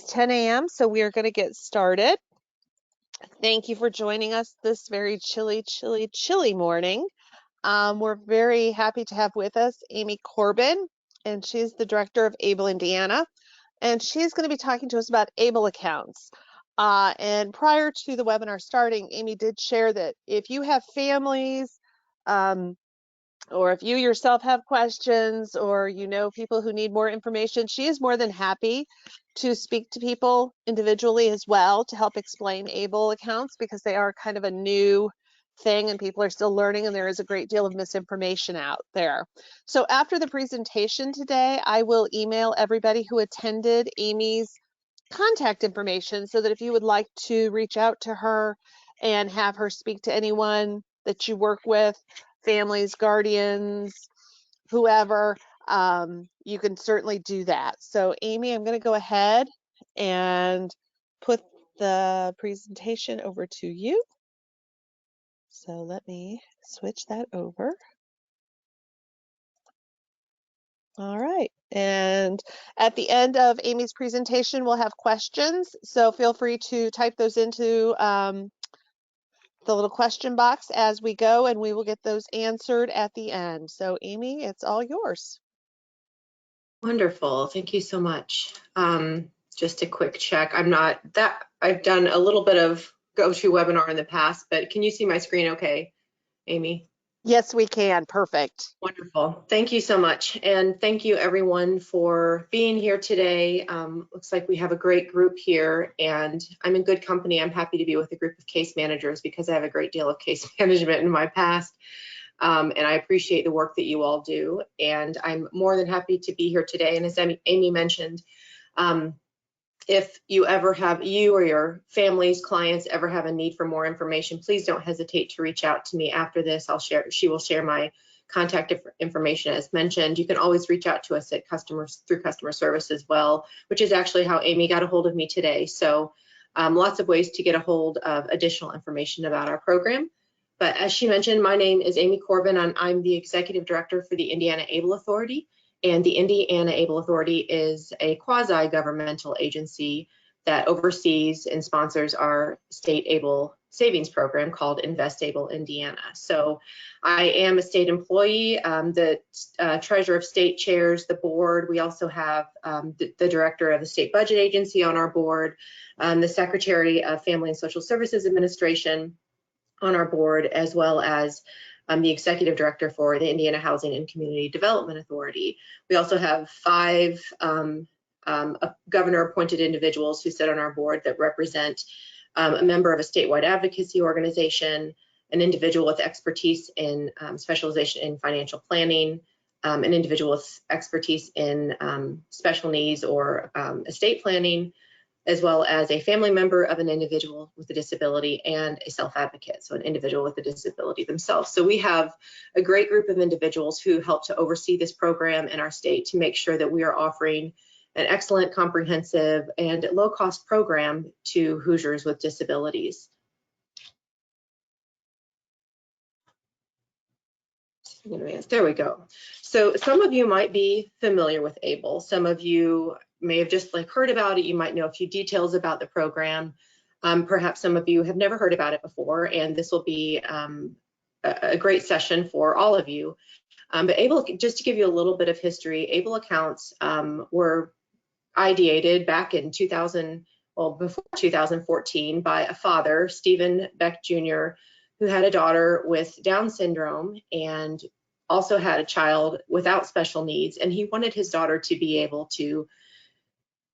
10 a.m., so we are going to get started. Thank you for joining us this very chilly morning. We're very happy to have with us Amy Corbin, and she's the director of ABLE Indiana, and she's going to be talking to us about ABLE accounts. And prior to the webinar starting, Amy did share that if you have families, or if you yourself have questions, or you know people who need more information, she is more than happy to speak to people individually as well to help explain ABLE accounts, because they are kind of a new thing and people are still learning, and there is a great deal of misinformation out there. So after the presentation today, I will email everybody who attended Amy's contact information, so that if you would like to reach out to her and have her speak to anyone that you work with, families, guardians, whoever, you can certainly do that. So Amy, I'm going to go ahead and put the presentation over to you. So let me switch that over. All right, and at the end of Amy's presentation, we'll have questions. So feel free to type those into the little question box as we go, and we will get those answered at the end. So Amy, it's all yours. Wonderful, thank you so much. Just a quick check. I've done a little bit of GoToWebinar in the past, but can you see my screen okay, Amy? Yes, we can. Perfect. Wonderful. Thank you so much. And thank you everyone for being here today. Looks like we have a great group here, and I'm in good company. I'm happy to be with a group of case managers because I have a great deal of case management in my past. And I appreciate the work that you all do. And I'm more than happy to be here today. And as Amy mentioned, if you or your families, clients ever have a need for more information, please don't hesitate to reach out to me after this. She will share my contact information as mentioned. You can always reach out to us at through customer service as well, which is actually how Amy got a hold of me today. So lots of ways to get a hold of additional information about our program. But as she mentioned, my name is Amy Corbin, and I'm the Executive Director for the Indiana ABLE Authority. And the Indiana ABLE Authority is a quasi-governmental agency that oversees and sponsors our state ABLE savings program called InvestABLE Indiana. So I am a state employee. The Treasurer of State chairs the board. We also have the Director of the State Budget Agency on our board, the Secretary of Family and Social Services Administration on our board, as well as the Executive Director for the Indiana Housing and Community Development Authority. We also have 5 governor-appointed individuals who sit on our board that represent a member of a statewide advocacy organization, an individual with expertise in specialization in financial planning, an individual with expertise in special needs or estate planning, as well as a family member of an individual with a disability and a self-advocate, so an individual with a disability themselves. So we have a great group of individuals who help to oversee this program in our state to make sure that we are offering an excellent, comprehensive, and low-cost program to Hoosiers with disabilities. There we go. So some of you might be familiar with ABLE. Some of you may have just heard about it. You might know a few details about the program. Perhaps some of you have never heard about it before, and this will be a great session for all of you. But ABLE, just to give you a little bit of history, ABLE accounts were ideated back in before 2014 by a father, Stephen Beck Jr., who had a daughter with Down syndrome and also had a child without special needs, and he wanted his daughter to be able to,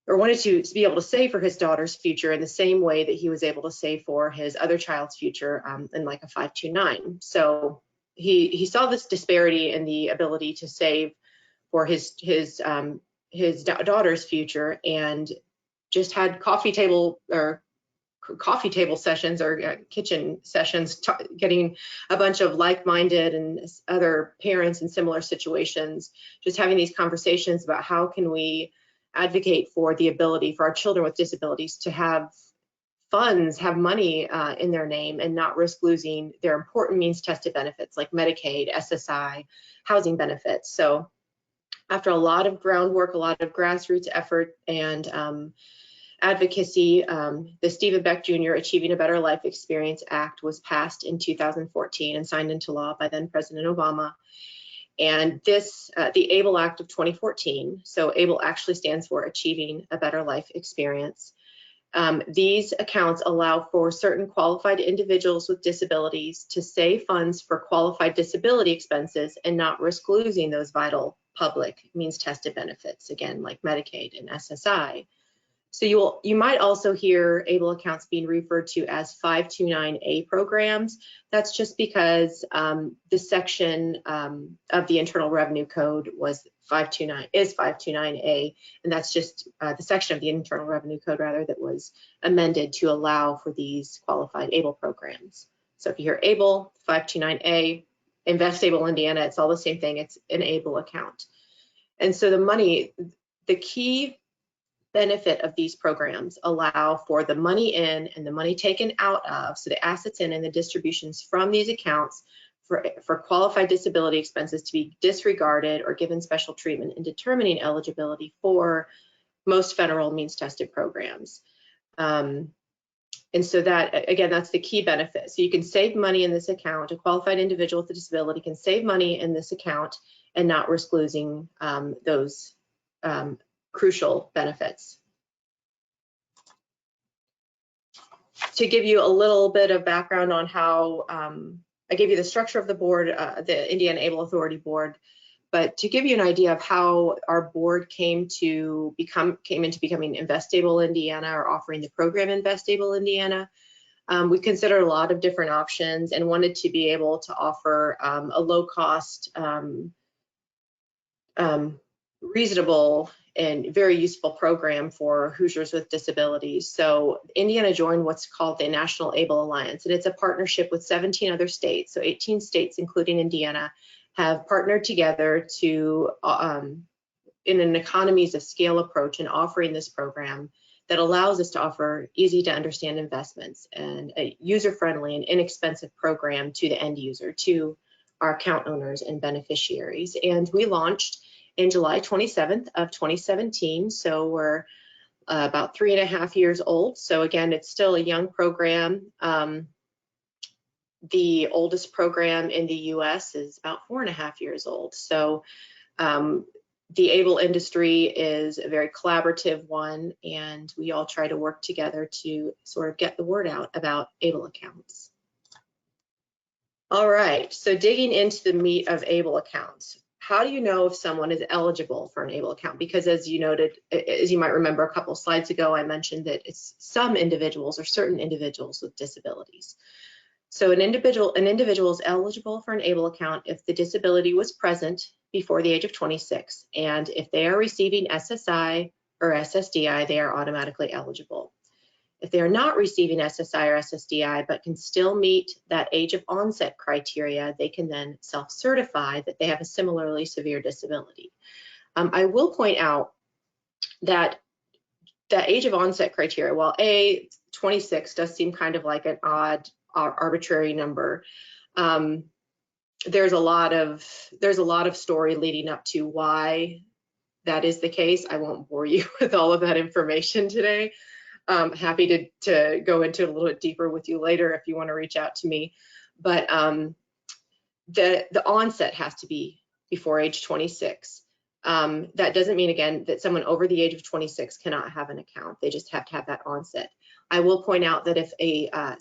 or wanted to be able to save for his daughter's future in the same way that he was able to save for his other child's future in like a 529. So he saw this disparity in the ability to save for his daughter's future, and just had coffee table sessions or kitchen sessions, getting a bunch of like-minded and other parents in similar situations, just having these conversations about how can we advocate for the ability for our children with disabilities to have funds, have money in their name and not risk losing their important means-tested benefits like Medicaid, SSI, housing benefits. So after a lot of groundwork, a lot of grassroots effort, and advocacy, the Stephen Beck Jr. Achieving a Better Life Experience Act was passed in 2014 and signed into law by then President Obama. And this, the ABLE Act of 2014, so ABLE actually stands for Achieving a Better Life Experience. These accounts allow for certain qualified individuals with disabilities to save funds for qualified disability expenses and not risk losing those vital public means tested benefits, again, like Medicaid and SSI. So you might also hear ABLE accounts being referred to as 529A programs. That's just because the section of the Internal Revenue Code is 529A, and that's just the section of the Internal Revenue Code rather that was amended to allow for these qualified ABLE programs. So if you hear ABLE, 529A, InvestABLE Indiana, it's all the same thing. It's an ABLE account. And so the key benefit of these programs allow for the money in and the money taken out of, so the assets in and the distributions from these accounts for qualified disability expenses to be disregarded or given special treatment in determining eligibility for most federal means tested programs. And so that, again, that's the key benefit. So you can save money in this account. A qualified individual with a disability can save money in this account and not risk losing those crucial benefits. To give you a little bit of background on how I gave you the structure of the board, the Indiana ABLE Authority Board, but to give you an idea of how our board came into becoming InvestABLE Indiana, or offering the program InvestABLE Indiana, we considered a lot of different options and wanted to be able to offer a low cost, reasonable and very useful program for Hoosiers with disabilities. So Indiana joined what's called the National ABLE Alliance, and it's a partnership with 17 other states. So 18 states, including Indiana, have partnered together to, in an economies of scale approach, in offering this program that allows us to offer easy to understand investments and a user-friendly and inexpensive program to the end user, to our account owners and beneficiaries. And we launched in July 27th of 2017, so we're about 3.5 years old. So again, it's still a young program. The oldest program in the US is about 4.5 years old. So the ABLE industry is a very collaborative one, and we all try to work together to sort of get the word out about ABLE accounts. All right, so digging into the meat of ABLE accounts. How do you know if someone is eligible for an ABLE account? Because as you noted, as you might remember a couple slides ago, I mentioned that it's some individuals or certain individuals with disabilities. So an individual is eligible for an ABLE account if the disability was present before the age of 26, and if they are receiving SSI or SSDI, they are automatically eligible. If they are not receiving SSI or SSDI, but can still meet that age of onset criteria, they can then self-certify that they have a similarly severe disability. I will point out that that age of onset criteria, while 26 does seem kind of like an odd, arbitrary number, there's a lot of story leading up to why that is the case. I won't bore you with all of that information today. Happy to go into it a little bit deeper with you later if you want to reach out to me. But the onset has to be before age 26. That doesn't mean, again, that someone over the age of 26 cannot have an account. They just have to have that onset. I will point out that if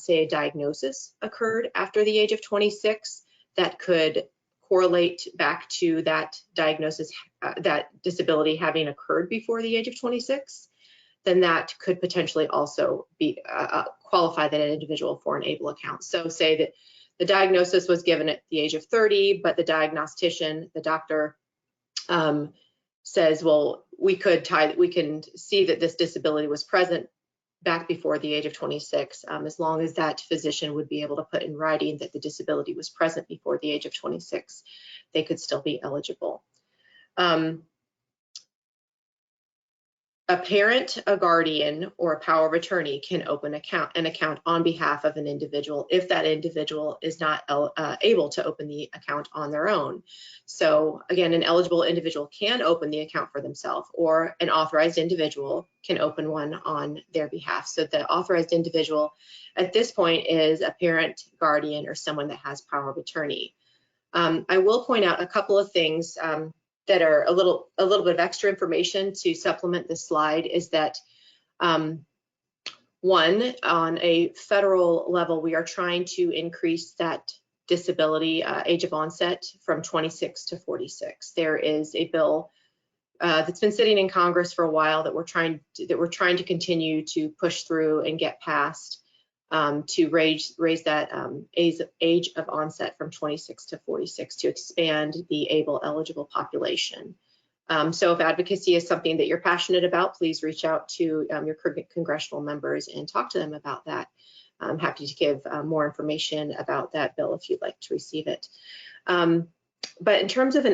say a diagnosis occurred after the age of 26, that could correlate back to that diagnosis, that disability having occurred before the age of 26. Then that could potentially also be qualify that individual for an ABLE account. So say that the diagnosis was given at the age of 30, but the diagnostician, the doctor, says, well, we can see that this disability was present back before the age of 26, as long as that physician would be able to put in writing that the disability was present before the age of 26, they could still be eligible. A parent, a guardian, or a power of attorney can open an account on behalf of an individual if that individual is not able to open the account on their own. So again, an eligible individual can open the account for themselves, or an authorized individual can open one on their behalf. So the authorized individual at this point is a parent, guardian, or someone that has power of attorney. I will point out a couple of things that are a little bit of extra information to supplement this slide. Is that one, on a federal level, we are trying to increase that disability age of onset from 26 to 46. There is a bill that's been sitting in Congress for a while that we're trying to continue to push through and get passed, to raise that age of onset from 26 to 46 to expand the ABLE eligible population. So if advocacy is something that you're passionate about, please reach out to your congressional members and talk to them about that. I'm happy to give more information about that bill if you'd like to receive it. But in terms of an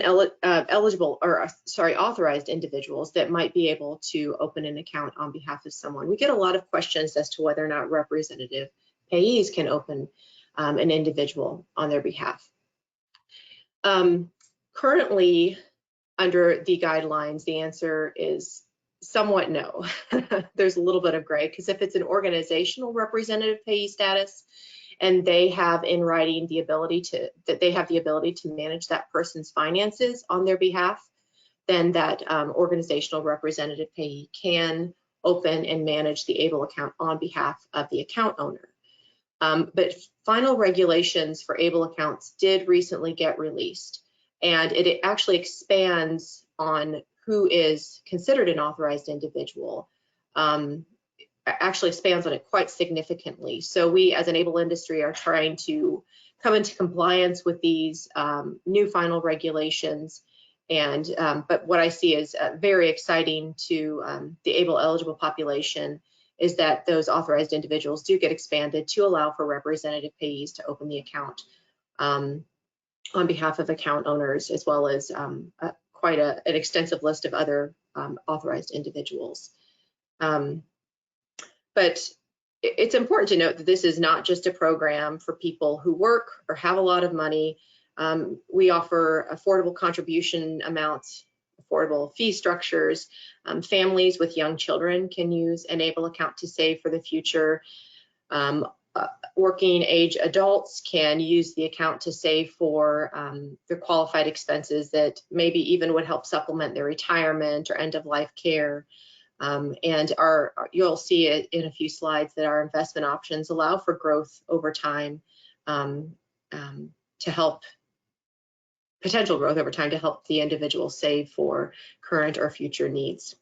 authorized individuals that might be able to open an account on behalf of someone, we get a lot of questions as to whether or not representative payees can open an individual on their behalf. Currently, under the guidelines, the answer is somewhat no. There's a little bit of gray, because if it's an organizational representative payee status, and they have in writing the ability to manage that person's finances on their behalf, then that organizational representative payee can open and manage the ABLE account on behalf of the account owner. But final regulations for ABLE accounts did recently get released, and it actually expands on who is considered an authorized individual. Actually expands on it quite significantly. So we as an ABLE industry are trying to come into compliance with these new final regulations. And but what I see is very exciting to the ABLE eligible population is that those authorized individuals do get expanded to allow for representative payees to open the account on behalf of account owners, as well as quite an extensive list of other authorized individuals. But it's important to note that this is not just a program for people who work or have a lot of money. We offer affordable contribution amounts, affordable fee structures. Families with young children can use an ABLE account to save for the future. Working age adults can use the account to save for their qualified expenses that maybe even would help supplement their retirement or end of life care. And you'll see it in a few slides that our investment options allow for growth over time, to help potential growth over time to help the individual save for current or future needs.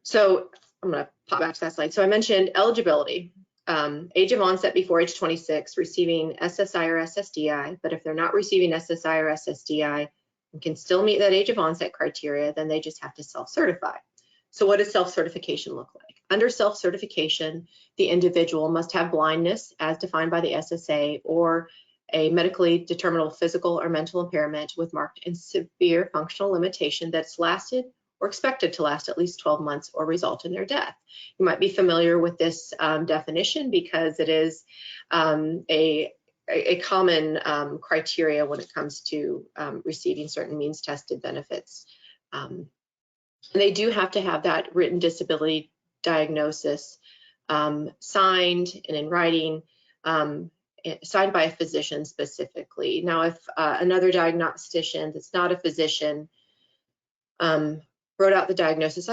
So I'm going to pop back to that slide. So I mentioned eligibility, age of onset before age 26, receiving SSI or SSDI, but if they're not receiving SSI or SSDI, and can still meet that age of onset criteria, then they just have to self-certify. So what does self-certification look like? Under self-certification, the individual must have blindness as defined by the SSA, or a medically determinable physical or mental impairment with marked and severe functional limitation that's lasted or expected to last at least 12 months or result in their death. You might be familiar with this definition because it is a common criteria when it comes to receiving certain means tested benefits. They do have to have that written disability diagnosis signed and in writing, signed by a physician specifically. Now, if another diagnostician that's not a physician wrote out the diagnosis,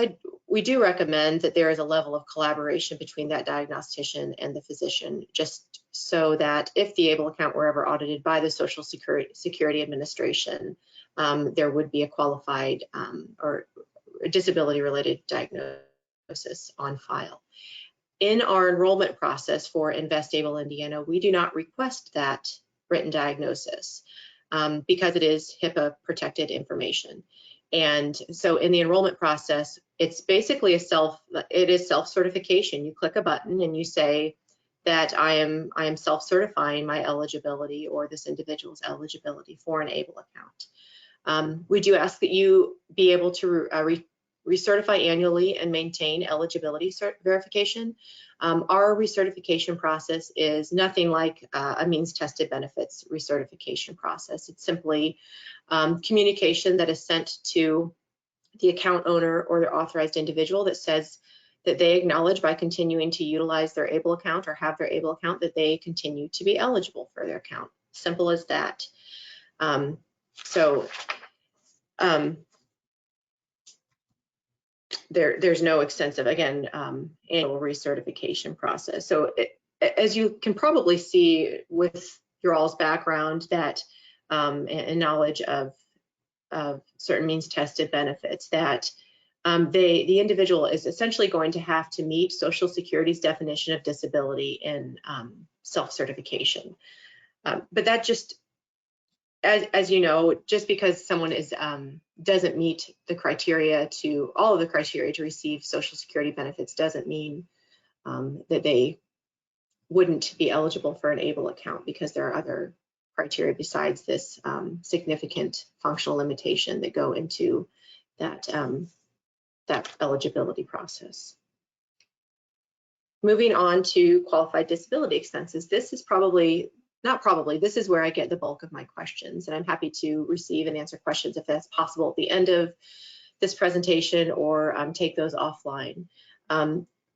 we do recommend that there is a level of collaboration between that diagnostician and the physician, just so that if the ABLE account were ever audited by the Social Security Administration, there would be a qualified or disability-related diagnosis on file. In our enrollment process for InvestABLE Indiana, we do not request that written diagnosis because it is HIPAA-protected information. And so in the enrollment process, it's basically it is self-certification. You click a button and you say that I am self-certifying my eligibility or this individual's eligibility for an ABLE account. We do ask that you be able to recertify annually and maintain eligibility verification. Our recertification process is nothing like a means-tested benefits recertification process. It's simply communication that is sent to the account owner or the authorized individual that says that they acknowledge by continuing to utilize their ABLE account or have their ABLE account that they continue to be eligible for their account. Simple as that. There's no extensive, again, annual recertification process. So as you can probably see with your all's background that and knowledge of certain means tested benefits, that the individual is essentially going to have to meet Social Security's definition of disability in self-certification. But that just, as you know, just because someone is doesn't meet the criteria all of the criteria to receive Social Security benefits doesn't mean that they wouldn't be eligible for an ABLE account, because there are other criteria besides this significant functional limitation that go into that eligibility process. Moving on to qualified disability expenses. This is this is where I get the bulk of my questions, and I'm happy to receive and answer questions if that's possible at the end of this presentation, or take those offline.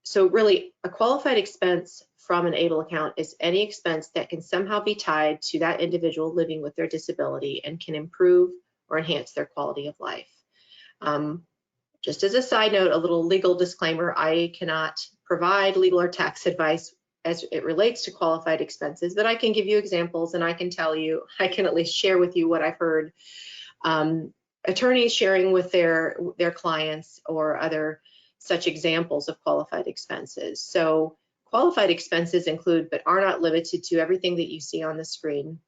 So really, a qualified expense from an ABLE account is any expense that can somehow be tied to that individual living with their disability and can improve or enhance their quality of life. Just as a side note, a little legal disclaimer, I cannot provide legal or tax advice as it relates to qualified expenses, but I can give you examples, and I can tell you, I can at least share with you what I've heard attorneys sharing with their clients, or other such examples of qualified expenses. So qualified expenses include, but are not limited to, everything that you see on the screen.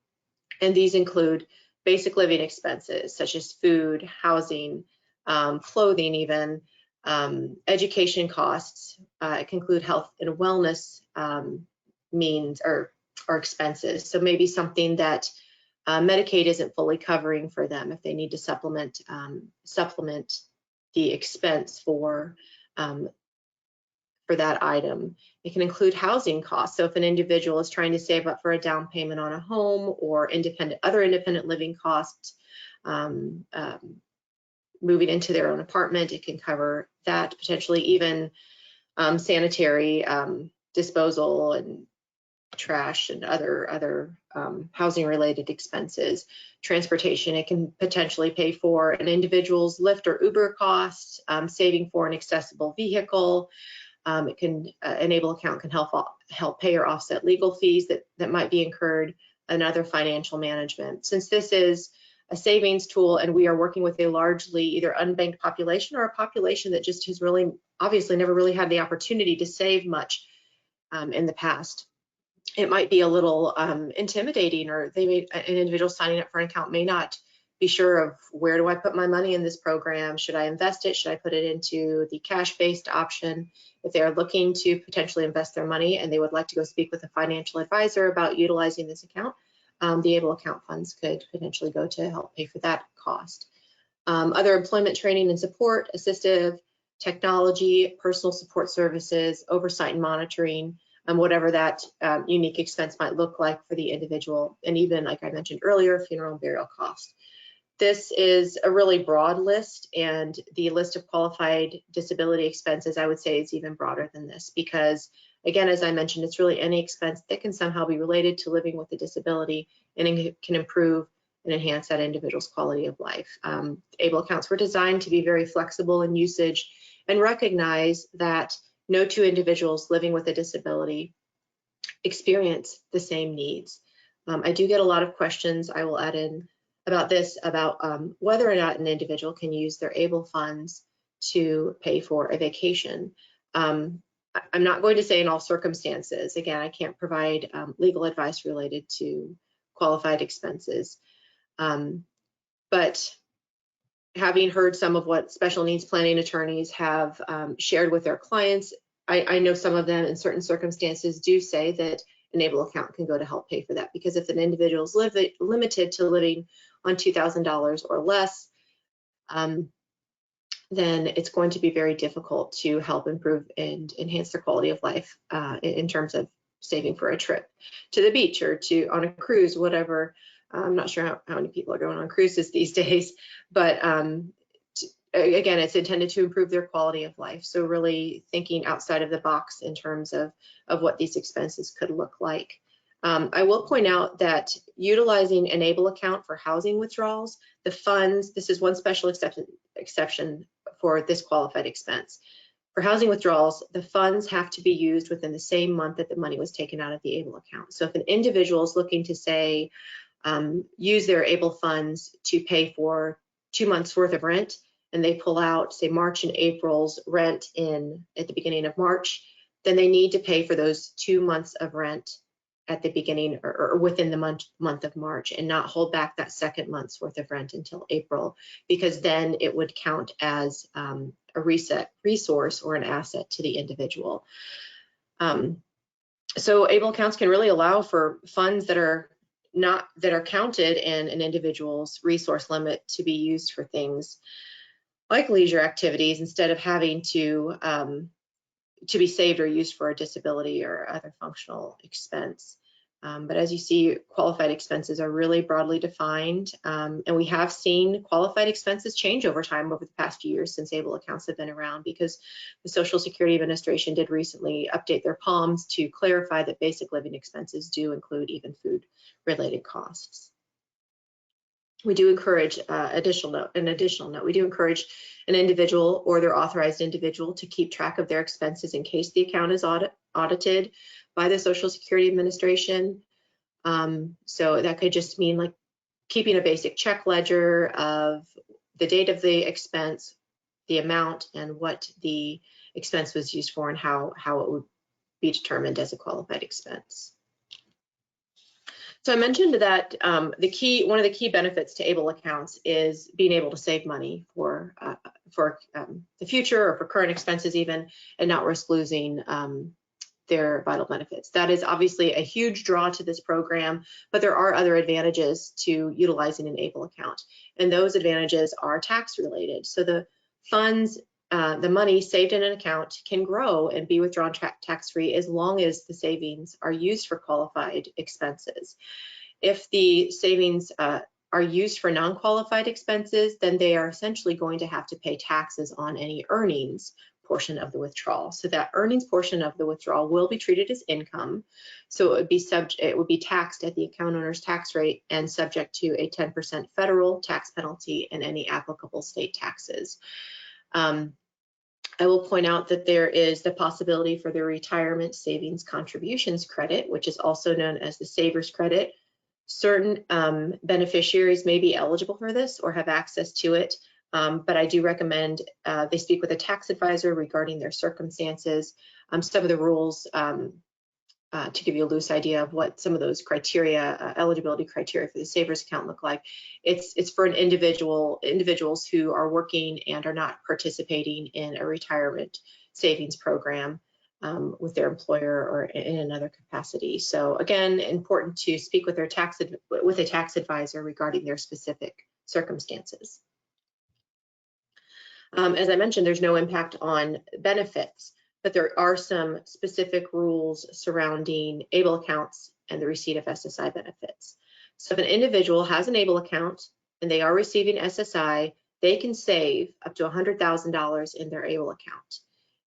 And these include basic living expenses such as food, housing, clothing even, education costs. It can include health and wellness means or expenses. So maybe something that Medicaid isn't fully covering for them, if they need to supplement the expense for that item. It can include housing costs. So if an individual is trying to save up for a down payment on a home, or other independent living costs, moving into their own apartment, it can cover that. Potentially even sanitary disposal and trash and other housing related expenses. Transportation, it can potentially pay for an individual's Lyft or Uber costs, saving for an accessible vehicle. It can ABLE account can help pay or offset legal fees that might be incurred, and other financial management. Since this is a savings tool and we are working with a largely either unbanked population, or a population that just has really obviously never really had the opportunity to save much in the past, it might be a little intimidating, or an individual signing up for an account may not be sure of, where do I put my money in this program? Should I invest it? Should I put it into the cash-based option? If they are looking to potentially invest their money and they would like to go speak with a financial advisor about utilizing this account, the ABLE account funds could potentially go to help pay for that cost. Other employment training and support, assistive technology, personal support services, oversight and monitoring, whatever that unique expense might look like for the individual, and even, like I mentioned earlier, funeral and burial costs. This is a really broad list, and the list of qualified disability expenses, I would say, is even broader than this, because again, as I mentioned, it's really any expense that can somehow be related to living with a disability, and it can improve and enhance that individual's quality of life. ABLE accounts were designed to be very flexible in usage and recognize that no two individuals living with a disability experience the same needs. I do get a lot of questions, I will add in, about this, about whether or not an individual can use their ABLE funds to pay for a vacation. I'm not going to say in all circumstances. Again, I can't provide legal advice related to qualified expenses. But having heard some of what special needs planning attorneys have shared with their clients, I know some of them in certain circumstances do say that an ABLE account can go to help pay for that, because if an individual is limited to living on $2,000 or less, then it's going to be very difficult to help improve and enhance their quality of life in terms of saving for a trip to the beach or on a cruise, whatever. I'm not sure how many people are going on cruises these days, but again, it's intended to improve their quality of life. So really thinking outside of the box in terms of what these expenses could look like. I will point out that utilizing Enable account for housing withdrawals, the funds, this is one special exception for this qualified expense. For housing withdrawals, the funds have to be used within the same month that the money was taken out of the ABLE account. So if an individual is looking to say, use their ABLE funds to pay for 2 months worth of rent, and they pull out, say, March and April's rent at the beginning of March, then they need to pay for those 2 months of rent at the beginning or within the month of March, and not hold back that second month's worth of rent until April, because then it would count as a resource or an asset to the individual. So ABLE accounts can really allow for funds that are counted in an individual's resource limit to be used for things like leisure activities, instead of having to be saved or used for a disability or other functional expense. But as you see, qualified expenses are really broadly defined, and we have seen qualified expenses change over time over the past few years since ABLE accounts have been around, because the Social Security Administration did recently update their POMs to clarify that basic living expenses do include even food-related costs. We do encourage an additional note, we do encourage an individual or their authorized individual to keep track of their expenses in case the account is audited by the Social Security Administration. So that could just mean like keeping a basic check ledger of the date of the expense, the amount, and what the expense was used for, and how it would be determined as a qualified expense. So I mentioned that one of the key benefits to ABLE accounts is being able to save money for the future or for current expenses even, and not risk losing their vital benefits. That is obviously a huge draw to this program, but there are other advantages to utilizing an ABLE account, and those advantages are tax related. So the funds, the money saved in an account can grow and be withdrawn tax-free as long as the savings are used for qualified expenses. If the savings are used for non-qualified expenses, then they are essentially going to have to pay taxes on any earnings portion of the withdrawal. So that earnings portion of the withdrawal will be treated as income. So it would be taxed at the account owner's tax rate and subject to a 10% federal tax penalty and any applicable state taxes. I will point out that there is the possibility for the retirement savings contributions credit, which is also known as the Savers credit. Certain beneficiaries may be eligible for this or have access to it, but I do recommend they speak with a tax advisor regarding their circumstances. Some of the rules, to give you a loose idea of what some of those criteria, eligibility criteria for the Savers account look like. It's for an individuals who are working and are not participating in a retirement savings program with their employer or in another capacity. So again, important to speak with a tax advisor regarding their specific circumstances. As I mentioned, there's no impact on benefits, but there are some specific rules surrounding ABLE accounts and the receipt of SSI benefits. So if an individual has an ABLE account and they are receiving SSI, they can save up to $100,000 in their ABLE account.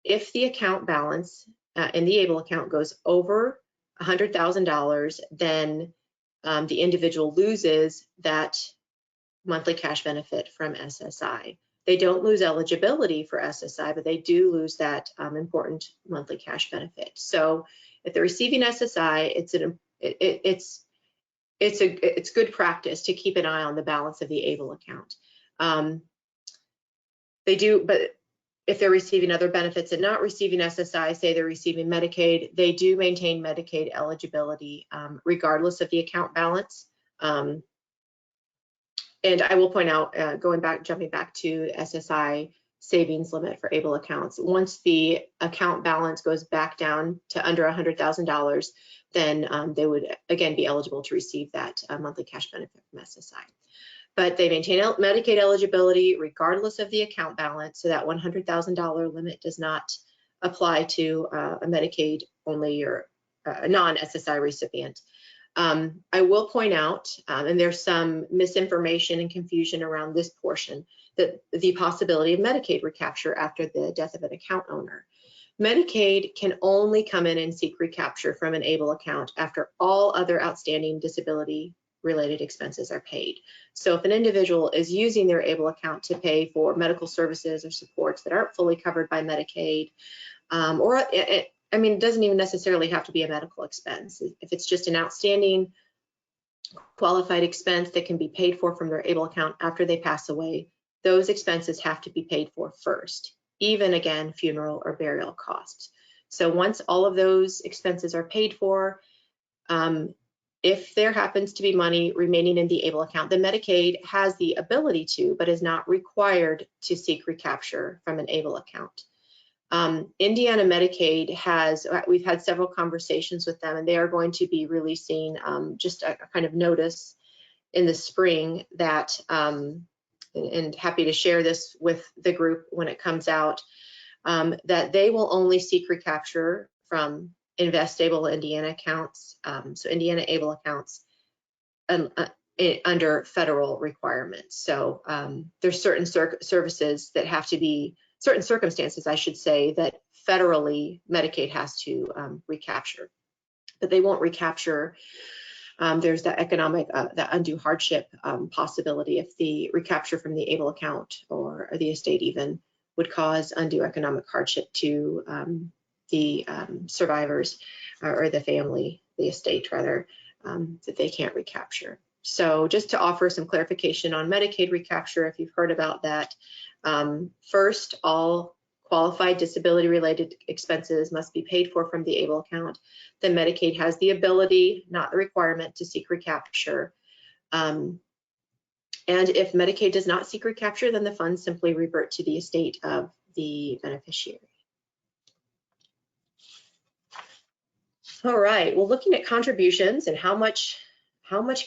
If the account balance in the ABLE account goes over $100,000, then the individual loses that monthly cash benefit from SSI. They don't lose eligibility for SSI, but they do lose that important monthly cash benefit. So if they're receiving SSI, it's good practice to keep an eye on the balance of the ABLE account. But if they're receiving other benefits and not receiving SSI, say they're receiving Medicaid, they do maintain Medicaid eligibility regardless of the account balance. And I will point out, jumping back to SSI savings limit for ABLE accounts, once the account balance goes back down to under $100,000, then they would again be eligible to receive that monthly cash benefit from SSI. but they maintain Medicaid eligibility regardless of the account balance, so that $100,000 limit does not apply to a Medicaid only or a non-SSI recipient. I will point out, and there's some misinformation and confusion around this portion, that the possibility of Medicaid recapture after the death of an account owner. Medicaid can only come in and seek recapture from an ABLE account after all other outstanding disability related expenses are paid. So if an individual is using their ABLE account to pay for medical services or supports that aren't fully covered by Medicaid, I mean, it doesn't even necessarily have to be a medical expense. If it's just an outstanding qualified expense that can be paid for from their ABLE account after they pass away, those expenses have to be paid for first, even again, funeral or burial costs. So once all of those expenses are paid for, if there happens to be money remaining in the ABLE account, then Medicaid has the ability to, but is not required to seek recapture from an ABLE account. Indiana Medicaid we've had several conversations with them, and they are going to be releasing just a kind of notice in the spring that, and happy to share this with the group when it comes out, that they will only seek recapture from InvestABLE Indiana accounts, so Indiana ABLE accounts, under federal requirements. So there's certain services that have to be, certain circumstances, I should say, that federally Medicaid has to recapture, but they won't recapture. There's the economic, the undue hardship possibility if the recapture from the ABLE account or the estate even would cause undue economic hardship to the survivors or the family, the estate rather, that they can't recapture. So just to offer some clarification on Medicaid recapture, if you've heard about that, first, all qualified disability related expenses must be paid for from the ABLE account. Then Medicaid has the ability, not the requirement, to seek recapture. And if Medicaid does not seek recapture, then the funds simply revert to the estate of the beneficiary. All right, well, looking at contributions and how much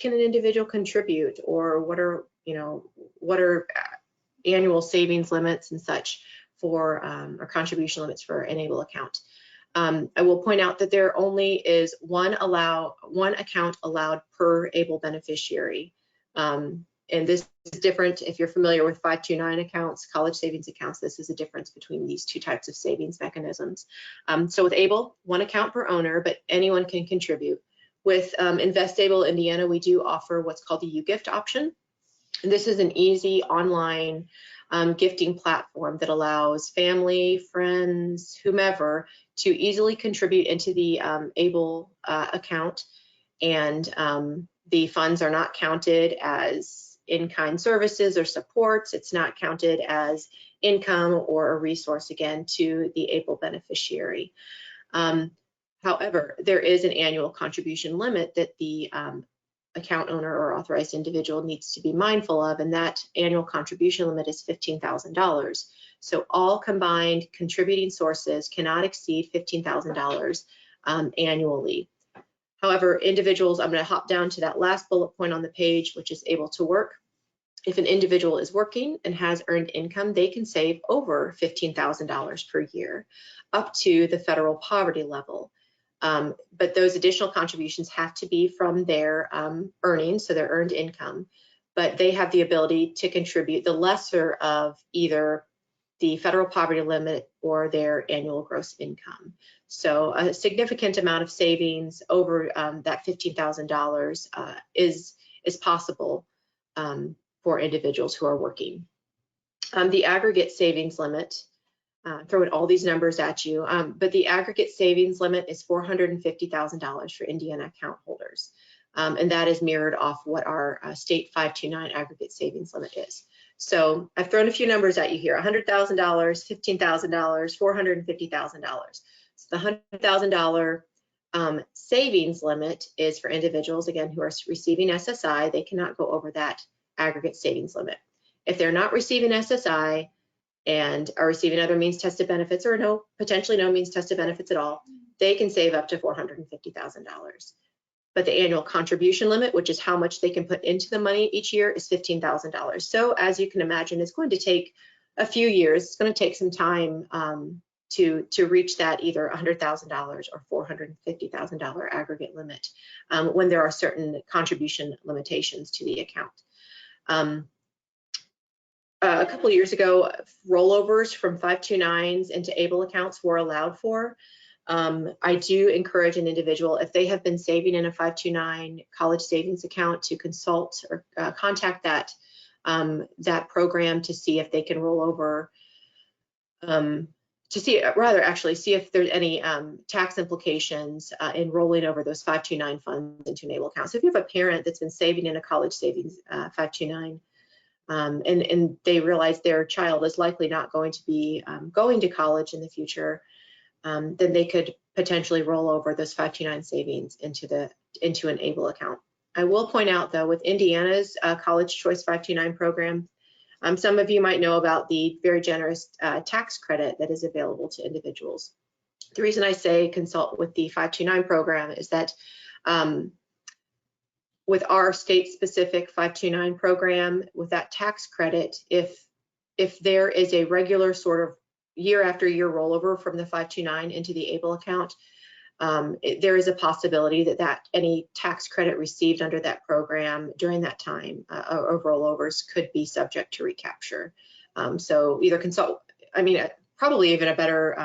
can an individual contribute, or what are annual savings limits and such for, or contribution limits for an ABLE account. I will point out that there only is one account allowed per ABLE beneficiary. And this is different if you're familiar with 529 accounts, college savings accounts. This is a difference between these two types of savings mechanisms. So with ABLE, one account per owner, but anyone can contribute. With InvestABLE Indiana, we do offer what's called the U-Gift option. And this is an easy online gifting platform that allows family, friends, whomever to easily contribute into the ABLE account, and the funds are not counted as in-kind services or supports. It's not counted as income or a resource, again, to the ABLE beneficiary. However, there is an annual contribution limit that the account owner or authorized individual needs to be mindful of, and that annual contribution limit is $15,000. So all combined contributing sources cannot exceed $15,000 annually. However, individuals, I'm going to hop down to that last bullet point on the page, which is able to work. If an individual is working and has earned income, they can save over $15,000 per year, up to the federal poverty level. But those additional contributions have to be from their earnings, so their earned income, but they have the ability to contribute the lesser of either the federal poverty limit or their annual gross income. So a significant amount of savings over that $15,000 is possible for individuals who are working. The aggregate savings limit, throwing all these numbers at you, but the aggregate savings limit is $450,000 for Indiana account holders. And that is mirrored off what our state 529 aggregate savings limit is. So I've thrown a few numbers at you here: $100,000, $15,000, $450,000. So the $100,000 savings limit is for individuals, again, who are receiving SSI. They cannot go over that aggregate savings limit. If they're not receiving SSI and are receiving other means tested benefits, or potentially no means tested benefits at all, they can save up to $450,000. but the annual contribution limit, which is how much they can put into the money each year, is $15,000. So as you can imagine, it's going to take a few years. It's going to take some time to reach that either $100,000 or $450,000 aggregate limit when there are certain contribution limitations to the account. A couple of years ago, rollovers from 529s into ABLE accounts were allowed for. I do encourage an individual, if they have been saving in a 529 college savings account, to consult or contact that program to see if they can roll over, see if there's any tax implications in rolling over those 529 funds into an ABLE account. So if you have a parent that's been saving in a college savings 529, and they realize their child is likely not going to be going to college in the future, then they could potentially roll over those 529 savings into an ABLE account. I will point out, though, with Indiana's College Choice 529 program, some of you might know about the very generous tax credit that is available to individuals. The reason I say consult with the 529 program is that with our state-specific 529 program, with that tax credit, if there is a regular sort of year after year rollover from the 529 into the ABLE account, there is a possibility that any tax credit received under that program during that time of rollovers could be subject to recapture. So either consult, probably even a better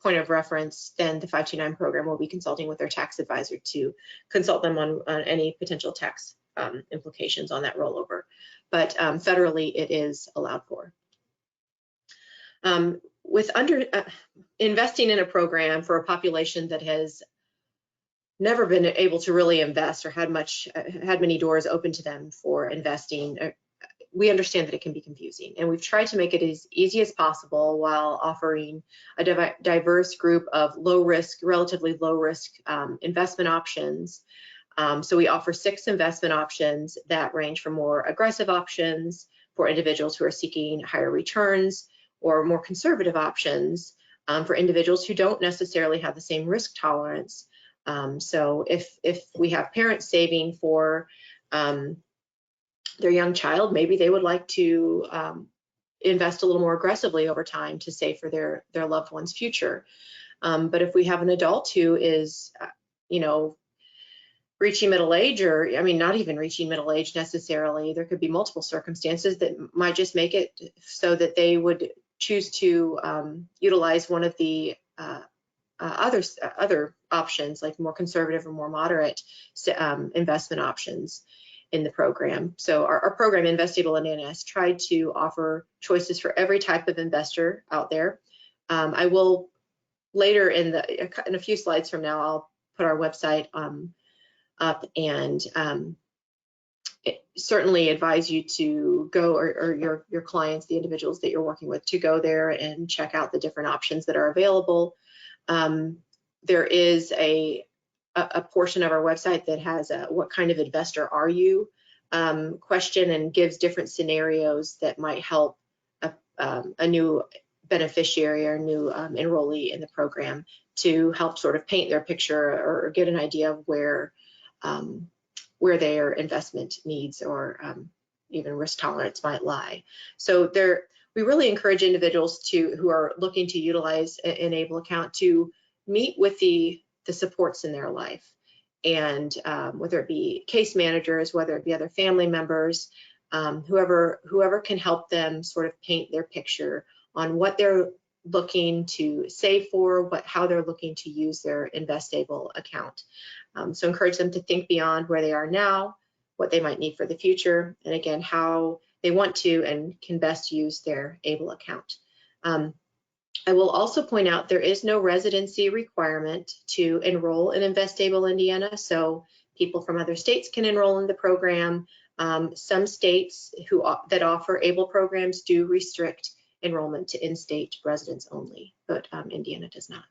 point of reference than the 529 program will be consulting with their tax advisor to consult them on any potential tax implications on that rollover. But federally, it is allowed for. With investing in a program for a population that has never been able to really invest or had many doors open to them for investing, we understand that it can be confusing, and we've tried to make it as easy as possible while offering a diverse group of relatively low risk investment options. So we offer 6 investment options that range from more aggressive options for individuals who are seeking higher returns, or more conservative options for individuals who don't necessarily have the same risk tolerance. So if we have parents saving for their young child, maybe they would like to invest a little more aggressively over time to save for their loved one's future. But if we have an adult who is, reaching middle age, or not even reaching middle age necessarily, there could be multiple circumstances that might just make it so that they would choose to utilize one of the other options, like more conservative or more moderate investment options in the program. So our program, InvestABLE Indiana, has tried to offer choices for every type of investor out there. I will later in a few slides from now, I'll put our website up, and certainly advise you to go, or your clients, the individuals that you're working with, to go there and check out the different options that are available. There is a portion of our website that has a "what kind of investor are you?" question, and gives different scenarios that might help a new beneficiary or new enrollee in the program to help sort of paint their picture or get an idea of where their investment needs or even risk tolerance might lie. So we really encourage individuals who are looking to utilize an ABLE account to meet with the supports in their life, and whether it be case managers, whether it be other family members, whoever can help them sort of paint their picture on what they're looking to save for, how they're looking to use their InvestABLE account. So encourage them to think beyond where they are now, what they might need for the future, and again, how they want to and can best use their ABLE account. I will also point out there is no residency requirement to enroll in InvestABLE Indiana, so people from other states can enroll in the program. Some states that offer ABLE programs do restrict enrollment to in-state residents only, but Indiana does not.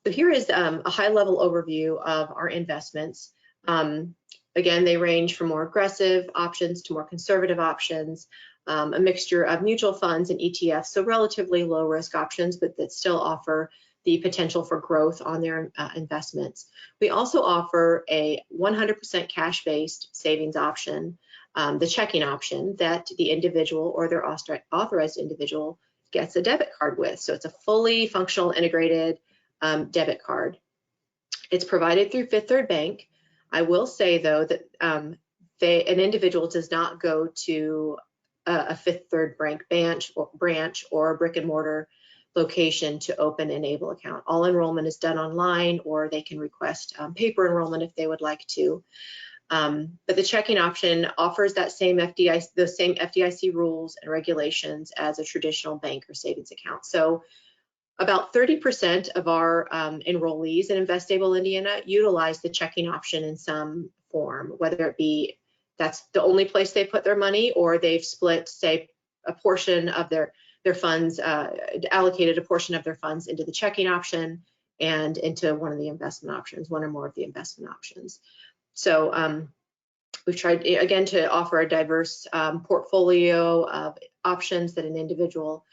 So here is a high-level overview of our investments. Again, they range from more aggressive options to more conservative options. a mixture of mutual funds and ETFs, so relatively low risk options, but that still offer the potential for growth on their investments. We also offer a 100% cash-based savings option, the checking option that the individual or their authorized individual gets a debit card with. So it's a fully functional integrated debit card. It's provided through Fifth Third Bank. I will say though that an individual does not go to a Fifth Third Bank branch or a brick and mortar location to open an ABLE account. All enrollment is done online, or they can request paper enrollment if they would like to. But the checking option offers that those same FDIC rules and regulations as a traditional bank or savings account. So about 30% of our enrollees in InvestABLE Indiana utilize the checking option in some form, whether it be that's the only place they put their money, or they've split, say, a portion of their funds, allocated a portion of their funds into the checking option and into one of the investment options, one or more of the investment options. So we've tried, again, to offer a diverse portfolio of options that an individual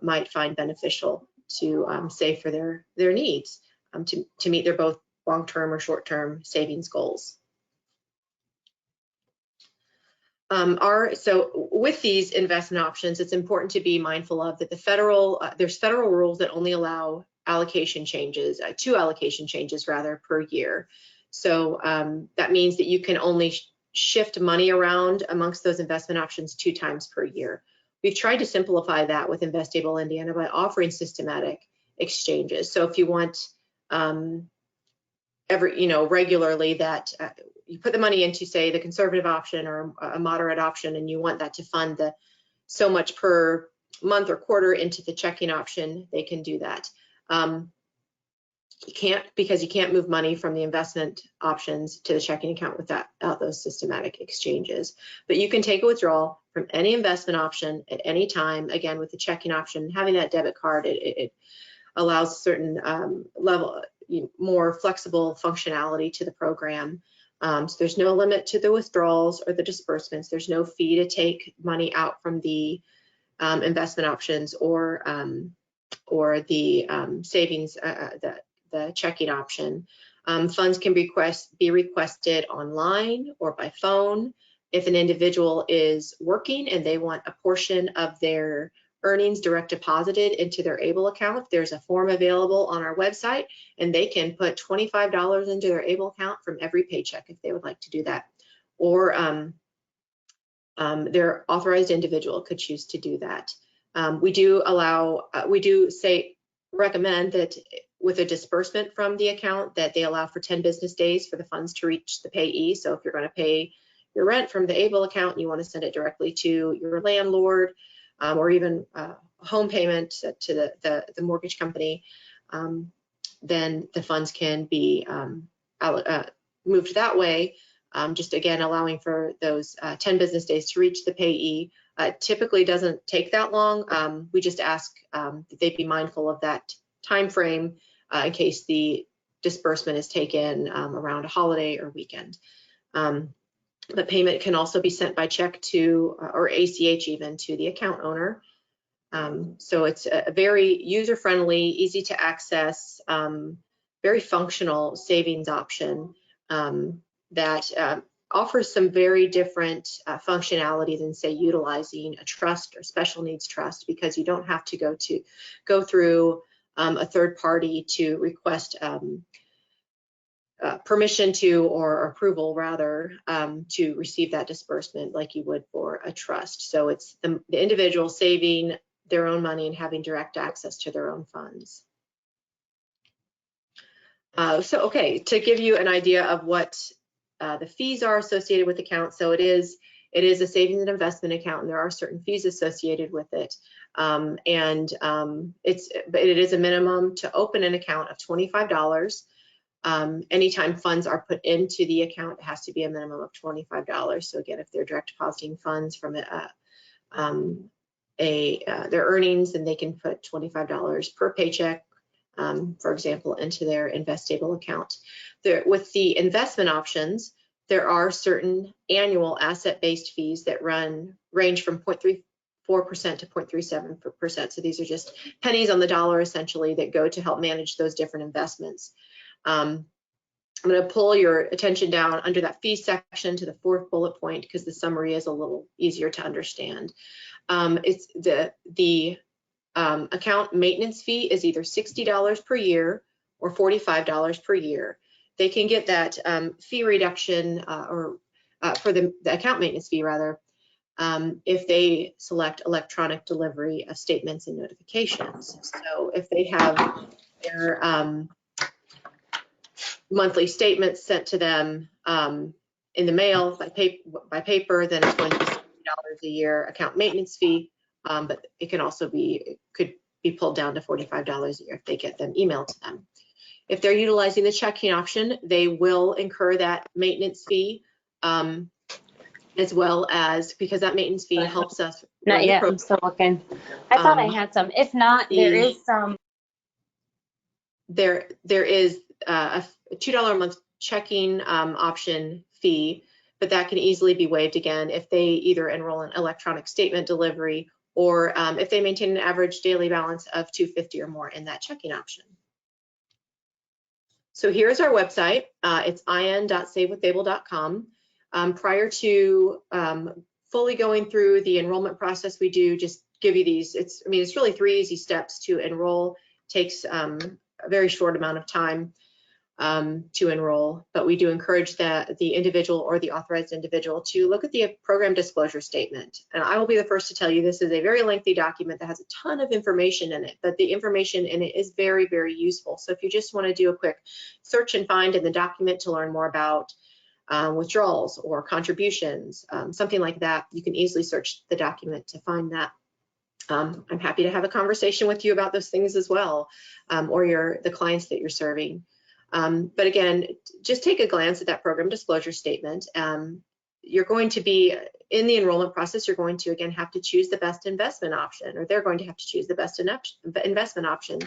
might find beneficial to save for their needs, to meet their both long-term or short-term savings goals. So with these investment options, it's important to be mindful of that there's federal rules that only allow allocation changes, 2 allocation changes rather per year. So that means that you can only shift money around amongst those investment options 2 times per year. We've tried to simplify that with InvestABLE Indiana by offering systematic exchanges. So if you want regularly that you put the money into, say, the conservative option or a moderate option, and you want that to fund the so much per month or quarter into the checking option, they can do that. You can't, because you can't move money from the investment options to the checking account without those systematic exchanges. But you can take a withdrawal from any investment option at any time. Again, with the checking option, having that debit card, it allows a certain level, more flexible functionality to the program. So there's no limit to the withdrawals or the disbursements. There's no fee to take money out from the investment options or the savings, the checking option. Funds can be requested online or by phone. If an individual is working and they want a portion of their earnings direct deposited into their ABLE account, there's a form available on our website, and they can put $25 into their ABLE account from every paycheck if they would like to do that. Or their authorized individual could choose to do that. We do recommend that with a disbursement from the account that they allow for 10 business days for the funds to reach the payee. So if you're going to pay your rent from the ABLE account and you want to send it directly to your landlord, or even a home payment to the mortgage company, then the funds can be moved that way, just again allowing for those 10 business days to reach the payee. Typically doesn't take that long. We just ask that they be mindful of that time frame in case the disbursement is taken around a holiday or weekend. The payment can also be sent by check to, or ACH even, to the account owner. So it's a very user-friendly, easy to access, very functional savings option that offers some very different functionality than, say, utilizing a trust or special needs trust, because you don't have to go through a third party to request permission to, or approval rather, to receive that disbursement like you would for a trust. So it's the individual saving their own money and having direct access to their own funds. Okay, to give you an idea of what the fees are associated with the account. So it is a savings and investment account, and there are certain fees associated with it. But it is a minimum to open an account of $25. Anytime funds are put into the account, it has to be a minimum of $25. So again, if they're direct depositing funds from their earnings, then they can put $25 per paycheck, for example, into their InvestABLE account. With the investment options, there are certain annual asset-based fees that range from 0.34% to 0.37%. So these are just pennies on the dollar, essentially, that go to help manage those different investments. I'm going to pull your attention down under that fee section to the 4th bullet point, because the summary is a little easier to understand. It's the account maintenance fee is either $60 per year or $45 per year. They can get that fee reduction for the account maintenance fee, rather, if they select electronic delivery of statements and notifications. So if they have their monthly statements sent to them in the mail by paper, then it's going to be $60 a year account maintenance fee, but it can also could be pulled down to $45 a year if they get them emailed to them. If they're utilizing the checking option, they will incur that maintenance fee, as well as, because that maintenance fee helps us. Not yet, I'm still looking. I thought I had some. If not, there is some. There is a $2 a month checking option fee, but that can easily be waived again if they either enroll in electronic statement delivery or if they maintain an average daily balance of $250 or more in that checking option. So here's our website. It's in.savewithable.com. Prior to fully going through the enrollment process, we do just give you these. It's really 3 easy steps to enroll. Takes a very short amount of time to enroll, but we do encourage the individual or the authorized individual to look at the program disclosure statement. And I will be the first to tell you this is a very lengthy document that has a ton of information in it, but the information in it is very, very useful. So if you just want to do a quick search and find in the document to learn more about withdrawals or contributions, something like that, you can easily search the document to find that. I'm happy to have a conversation with you about those things as well, or the clients that you're serving. But again, just take a glance at that program disclosure statement. You're going to be, in the enrollment process, you're going to, again, have to choose the best investment option, or they're going to have to choose the best investment option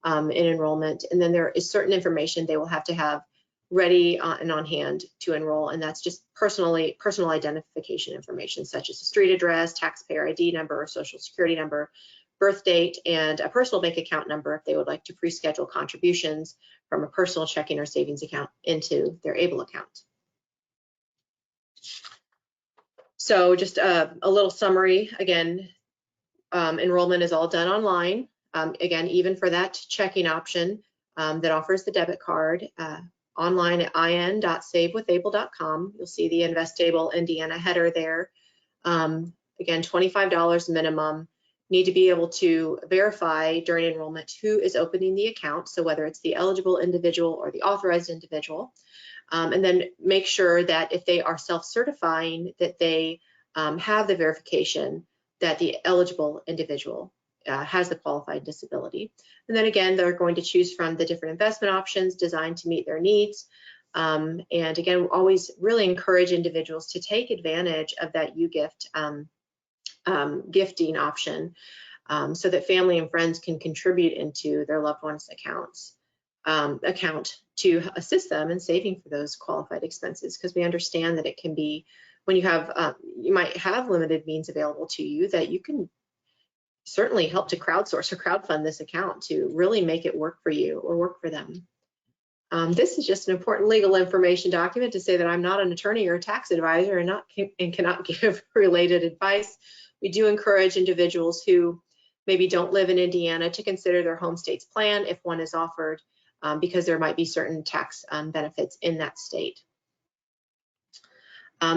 in enrollment. And then there is certain information they will have to have ready and on hand to enroll, and that's just personal identification information, such as a street address, taxpayer ID number, or social security number, birth date, and a personal bank account number if they would like to pre-schedule contributions from a personal checking or savings account into their ABLE account. So just a little summary. Again, enrollment is all done online. Again, even for that checking option that offers the debit card, online at in.savewithable.com. You'll see the InvestABLE Indiana header there. Again, $25 minimum. Need to be able to verify during enrollment who is opening the account, so whether it's the eligible individual or the authorized individual, and then make sure that if they are self-certifying, that they have the verification that the eligible individual has the qualified disability. And then again, they're going to choose from the different investment options designed to meet their needs. And again, always really encourage individuals to take advantage of that U-Gift gifting option, so that family and friends can contribute into their loved ones' account to assist them in saving for those qualified expenses, because we understand that it can be, when you have you might have limited means available to you, that you can certainly help to crowdsource or crowdfund this account to really make it work for you or work for them. This is just an important legal information document to say that I'm not an attorney or a tax advisor and cannot give related advice. We do encourage individuals who maybe don't live in Indiana to consider their home state's plan if one is offered, because there might be certain tax benefits in that state.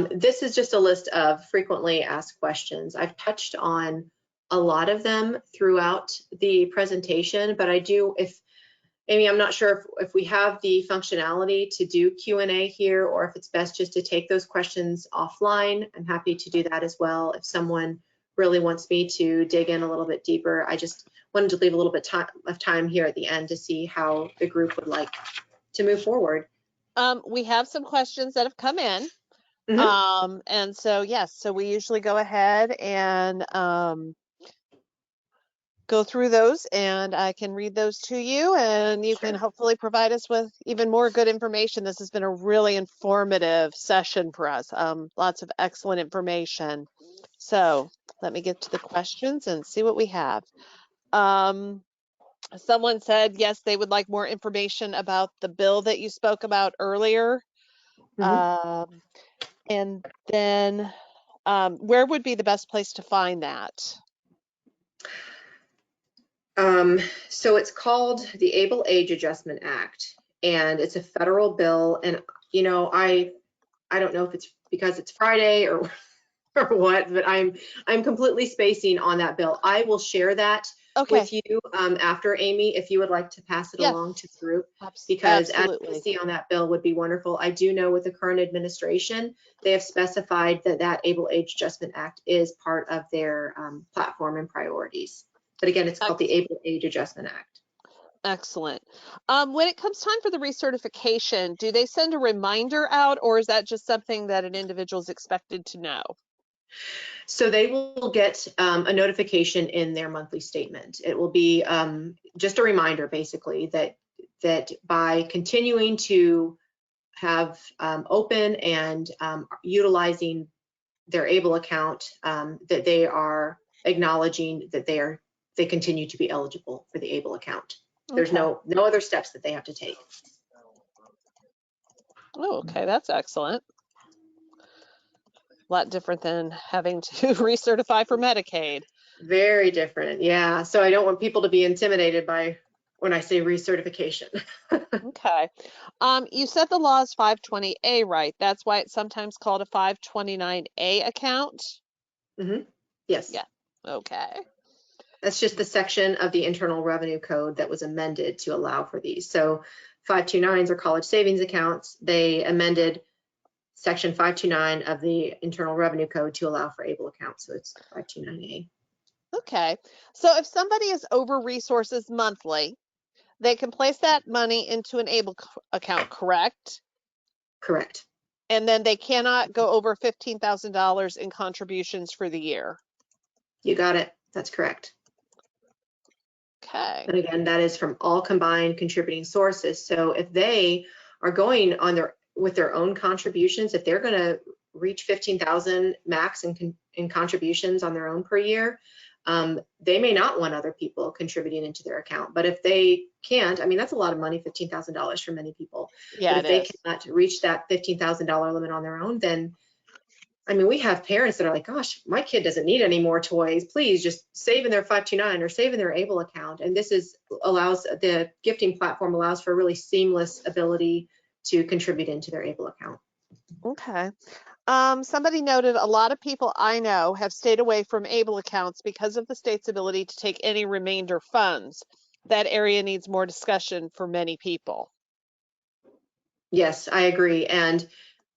This is just a list of frequently asked questions. I've touched on a lot of them throughout the presentation, but Amy, I'm not sure if we have the functionality to do Q&A here, or if it's best just to take those questions offline. I'm happy to do that as well. If someone really wants me to dig in a little bit deeper, I just wanted to leave a little bit of time here at the end to see how the group would like to move forward. We have some questions that have come in. Mm-hmm. And so, yes, so we usually go ahead and go through those and I can read those to you, and you can Sure. hopefully provide us with even more good information. This has been a really informative session for us. Lots of excellent information. So let me get to the questions and see what we have. Someone said, yes, they would like more information about the bill that you spoke about earlier. And then where would be the best place to find that? So it's called the Able Age Adjustment Act, and it's a federal bill. And you know, I don't know if it's because it's Friday or or what, but I'm completely spacing on that bill. I will share that Okay. with you after, Amy, if you would like to pass it Yes. along to the group, because Absolutely. advocacy on that bill would be wonderful. I do know with the current administration, they have specified that that Able Age Adjustment Act is part of their platform and priorities. But again, it's called the Able Age Adjustment Act. Excellent. When it comes time for the recertification, do they send a reminder out, or is that just something that an individual is expected to know? So they will get a notification in their monthly statement. It will be just a reminder, basically, that by continuing to have open and utilizing their ABLE account, that they are acknowledging that they continue to be eligible for the ABLE account. There's Okay. no other steps that they have to take. Oh, okay, that's excellent. A lot different than having to recertify for Medicaid. Very different, yeah. So I don't want people to be intimidated by when I say recertification. Okay. You said the law is 520A, right? That's why it's sometimes called a 529A account? Yes. Yeah. Okay. That's just the section of the Internal Revenue Code that was amended to allow for these. So 529s are college savings accounts. They amended section 529 of the Internal Revenue Code to allow for ABLE accounts. So it's 529A. Okay. So if somebody is over resources monthly, they can place that money into an ABLE account, correct? Correct. And then they cannot go over $15,000 in contributions for the year. You got it. That's correct. Okay. And again, that is from all combined contributing sources. So if they are going on with their own contributions, if they're going to reach 15,000 max in contributions on their own per year, they may not want other people contributing into their account. But if they can't, I mean, that's a lot of money, $15,000 for many people. Yeah, but if they cannot reach that $15,000 limit on their own, then I mean, we have parents that are like, gosh, my kid doesn't need any more toys. Please just save in their 529 or save in their ABLE account. And this allows the gifting platform allows for a really seamless ability to contribute into their ABLE account. Okay. Somebody noted a lot of people I know have stayed away from ABLE accounts because of the state's ability to take any remainder funds. That area needs more discussion for many people. Yes, I agree. And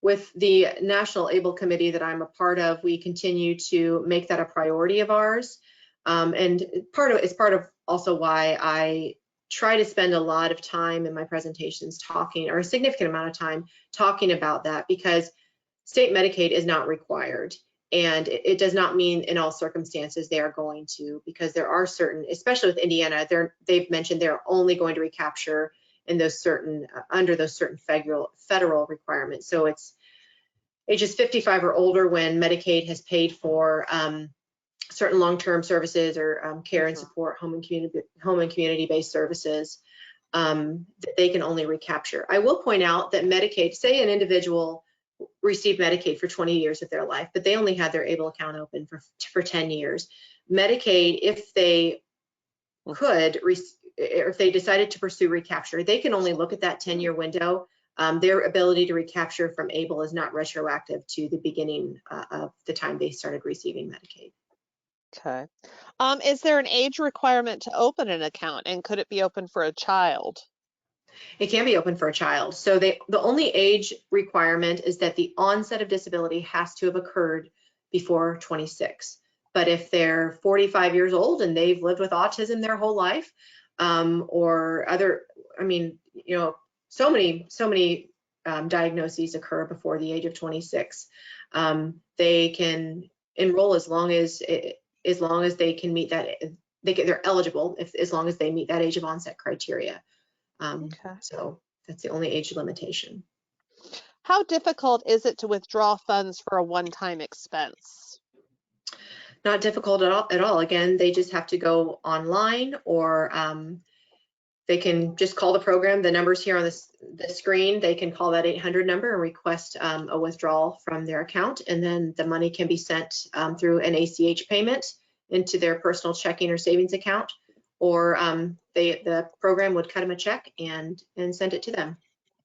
with the National ABLE Committee that I'm a part of, we continue to make that a priority of ours. And it's part of also why I try to spend a lot of time in my presentations talking, or a significant amount of time talking about that, because state Medicaid is not required. And it does not mean in all circumstances they are going to, because there are certain, especially with Indiana, they've mentioned they're only going to recapture in those certain, under those certain federal requirements. So it's ages 55 or older when Medicaid has paid for certain long-term services or care and support, home and community-based services, that they can only recapture. I will point out that Medicaid, say an individual received Medicaid for 20 years of their life, but they only had their ABLE account open for 10 years. Medicaid, if they could, or if they decided to pursue recapture, they can only look at that 10-year window. Their ability to recapture from ABLE is not retroactive to the beginning of the time they started receiving Medicaid. Okay. Is there an age requirement to open an account, and could it be open for a child? It can be open for a child. So the only age requirement is that the onset of disability has to have occurred before 26. But if they're 45 years old and they've lived with autism their whole life, or other, I mean, you know, so many diagnoses occur before the age of 26. They can enroll as long as they can meet they're eligible as long as they meet that age of onset criteria. Okay. So that's the only age limitation. How difficult is it to withdraw funds for a one-time expense? Not difficult at all. Again, they just have to go online, or they can just call the program. The number's here on the screen. They can call that 800 number and request a withdrawal from their account, and then the money can be sent through an ACH payment into their personal checking or savings account, or the program would cut them a check and send it to them.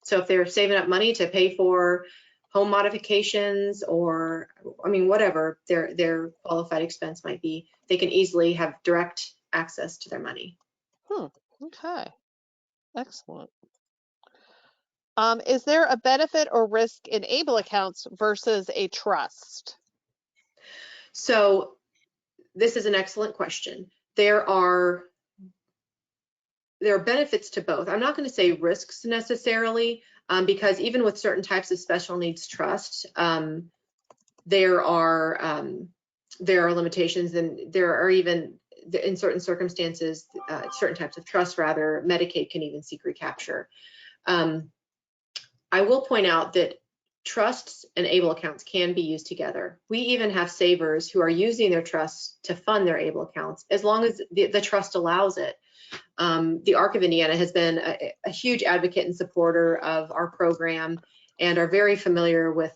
So if they're saving up money to pay for home modifications, or I mean whatever their qualified expense might be, they can easily have direct access to their money. Okay, excellent. Is there a benefit or risk in ABLE accounts versus a trust? So this is an excellent question. There are benefits to both. I'm not going to say risks necessarily, because even with certain types of special needs trust, there are limitations, and there are even, in certain circumstances, certain types of trusts, rather, Medicaid can even seek recapture. I will point out that trusts and ABLE accounts can be used together. We even have savers who are using their trusts to fund their ABLE accounts, as long as the trust allows it. The ARC of Indiana has been a huge advocate and supporter of our program, and are very familiar with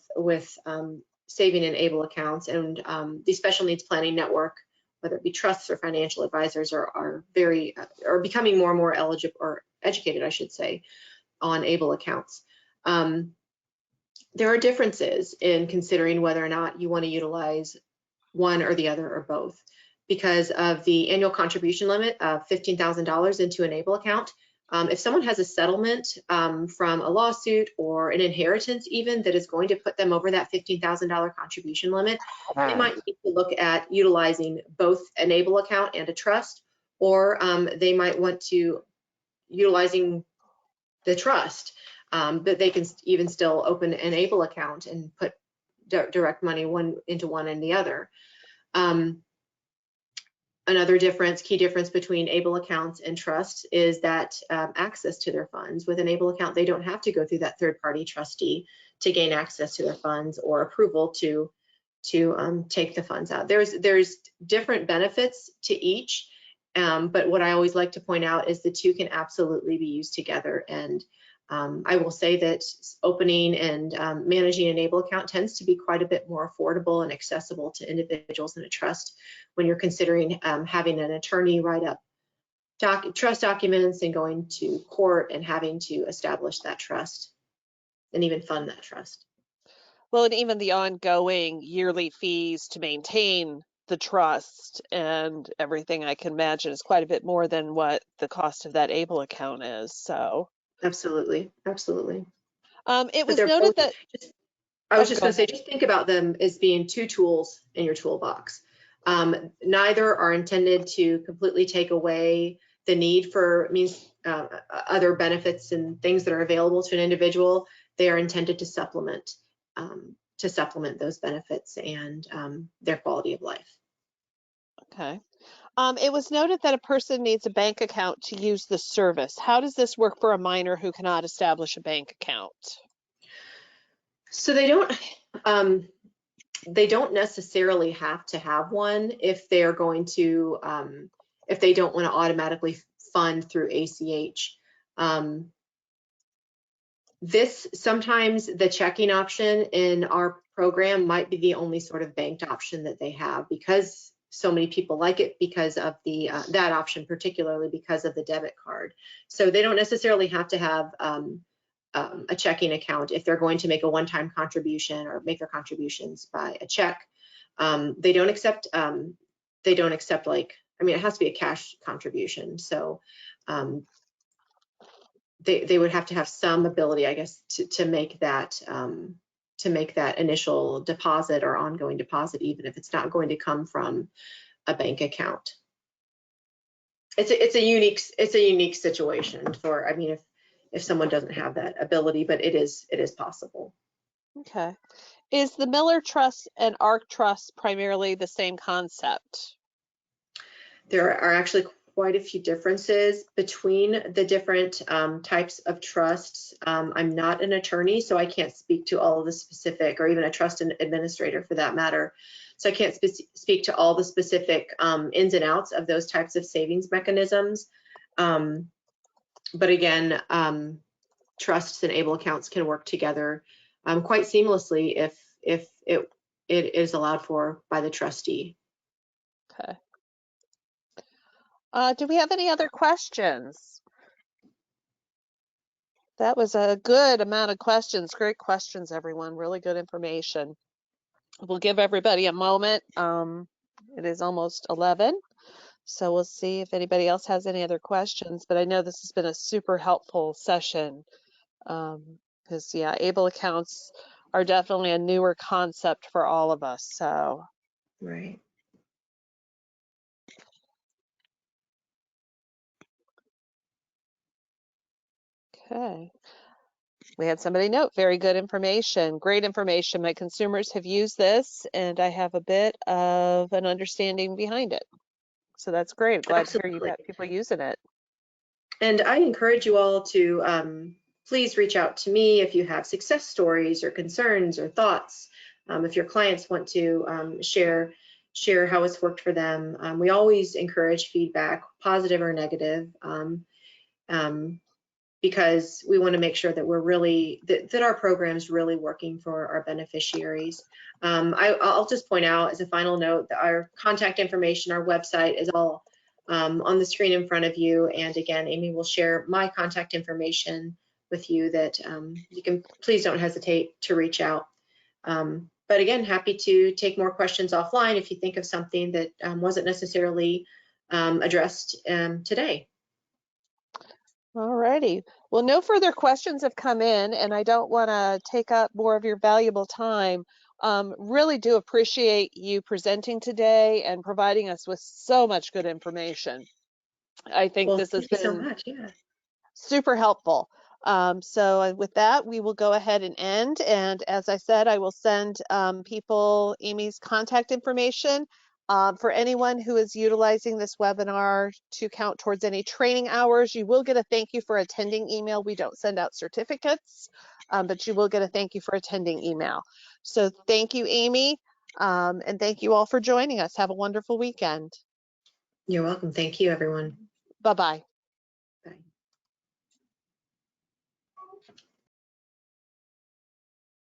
saving in ABLE accounts, and the Special Needs Planning Network, whether it be trusts or financial advisors, are becoming more and more eligible, or educated, I should say, on ABLE accounts. There are differences in considering whether or not you want to utilize one or the other, or both, because of the annual contribution limit of $15,000 into an ABLE account. If someone has a settlement from a lawsuit or an inheritance even that is going to put them over that $15,000 contribution limit, they might need to look at utilizing both an ABLE account and a trust, or they might want to utilizing the trust, but they can even still open an ABLE account and put direct money into one and the other. Another key difference between ABLE accounts and trusts is that access to their funds. With an ABLE account, they don't have to go through that third-party trustee to gain access to their funds or approval to take the funds out. There's different benefits to each, but what I always like to point out is the two can absolutely be used together. And I will say that opening and managing an ABLE account tends to be quite a bit more affordable and accessible to individuals in a trust, when you're considering having an attorney write up trust documents and going to court and having to establish that trust and even fund that trust. Well, and even the ongoing yearly fees to maintain the trust and everything, I can imagine, is quite a bit more than what the cost of that ABLE account is. So absolutely, absolutely. It was noted that I was just going to say, just think about them as being two tools in your toolbox. Neither are intended to completely take away the need for other benefits and things that are available to an individual. They are intended to supplement those benefits and their quality of life. Okay. It was noted that a person needs a bank account to use the service. How does this work for a minor who cannot establish a bank account? So they don't necessarily have to have one if they're going to, if they don't want to automatically fund through ACH. Sometimes the checking option in our program might be the only sort of banked option that they have, because so many people like it, because of that option, particularly because of the debit card. So they don't necessarily have to have a checking account if they're going to make a one-time contribution or make their contributions by a check. They don't accept like, I mean, it has to be a cash contribution. So they would have to have some ability, I guess, to make that initial deposit or ongoing deposit, even if it's not going to come from a bank account. It's a unique situation for, I mean, if someone doesn't have that ability, but it is possible. Okay. Is the Miller Trust and ARC Trust primarily the same concept? there are actually quite a few differences between the different types of trusts. I'm not an attorney, so I can't speak to all of the specific, or even a trust administrator for that matter. So I can't speak to all the specific ins and outs of those types of savings mechanisms. But again, trusts and ABLE accounts can work together quite seamlessly if it is allowed for by the trustee. Okay. Do we have any other questions? That was a good amount of questions. Great questions, everyone. Really good information. We'll give everybody a moment. It is almost 11, so we'll see if anybody else has any other questions. But I know this has been a super helpful session because, yeah, ABLE accounts are definitely a newer concept for all of us. So, Right. okay. We had somebody note, very good information, great information. My consumers have used this and I have a bit of an understanding behind it. So that's great. Glad to hear you've got people using it. And I encourage you all to please reach out to me if you have success stories or concerns or thoughts. If your clients want to share how it's worked for them. We always encourage feedback, positive or negative. Because we want to make sure that we're really, that our program's really working for our beneficiaries. I'll just point out as a final note that our contact information, our website is all on the screen in front of you. And again, Amy will share my contact information with you that you can, please don't hesitate to reach out. But again, happy to take more questions offline if you think of something that wasn't necessarily addressed today. All righty. Well, no further questions have come in, and I don't want to take up more of your valuable time. Really do appreciate you presenting today and providing us with so much good information. I think this has been so much. Yeah. super helpful. So with that, we will go ahead and end. And as I said, I will send people Amy's contact information. For anyone who is utilizing this webinar to count towards any training hours, you will get a thank you for attending email. We don't send out certificates, but you will get a thank you for attending email. So thank you, Amy, and thank you all for joining us. Have a wonderful weekend. You're welcome. Thank you, everyone. Bye-bye. Bye.